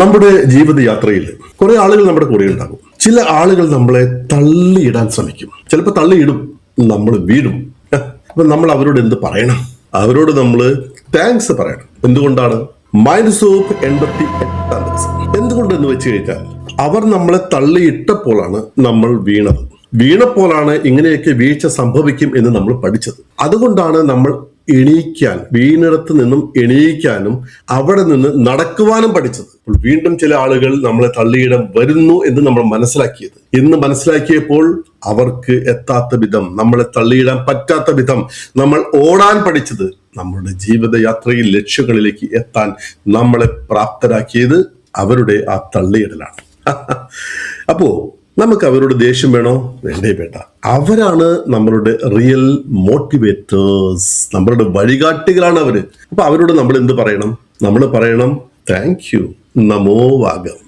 നമ്മുടെ ജീവിതയാത്രയിൽ കുറെ ആളുകൾ നമ്മുടെ കൂടെ ഉണ്ടാകും. ചില ആളുകൾ നമ്മളെ തള്ളിയിടാൻ ശ്രമിക്കും. ചിലപ്പോൾ തള്ളിയിടും, നമ്മൾ വീഴും. അപ്പൊ നമ്മൾ അവരോട് എന്ത് പറയണം? അവരോട് നമ്മൾ താങ്ക്സ് പറയണം. എന്തുകൊണ്ടാണ്? മൈനസോപ്പ് 88-ാം ദിവസം. എന്തുകൊണ്ടെന്ന് വെച്ച് കഴിഞ്ഞാൽ അവർ നമ്മളെ തള്ളിയിട്ടപ്പോഴാണ് നമ്മൾ വീണത്. വീണപ്പോഴാണ് ഇങ്ങനെയൊക്കെ വീഴ്ച സംഭവിക്കും എന്ന് നമ്മൾ പഠിച്ചത്. അതുകൊണ്ടാണ് നമ്മൾ എണീക്കാൻ, വീണിടത്ത് നിന്നും എണീക്കാനും അവിടെ നിന്ന് നടക്കുവാനും പഠിച്ചത്. വീണ്ടും ചില ആളുകൾ നമ്മളെ തള്ളിയിടാൻ വരുന്നു എന്ന് നമ്മൾ മനസ്സിലാക്കിയത്. എന്ന് മനസ്സിലാക്കിയപ്പോൾ അവർക്ക് എത്താത്ത വിധം, നമ്മളെ തള്ളിയിടാൻ പറ്റാത്ത വിധം നമ്മൾ ഓടാൻ പഠിച്ചത്. നമ്മുടെ ജീവിതയാത്രയിൽ ലക്ഷ്യങ്ങളിലേക്ക് എത്താൻ നമ്മളെ പ്രാപ്തരാക്കിയത് അവരുടെ ആ തള്ളിയിടലാണ്. അപ്പോ നമുക്ക് അവരോട് ദേഷ്യം വേണോ? വേണ്ടേ വേണ്ട. അവരാണ് നമ്മളുടെ റിയൽ മോട്ടിവേറ്റേഴ്സ്, നമ്മളുടെ വഴികാട്ടികളാണ് അവര്. അപ്പൊ അവരോട് നമ്മൾ എന്ത് പറയണം? നമ്മൾ പറയണം താങ്ക് യു, നമോ വാഗം.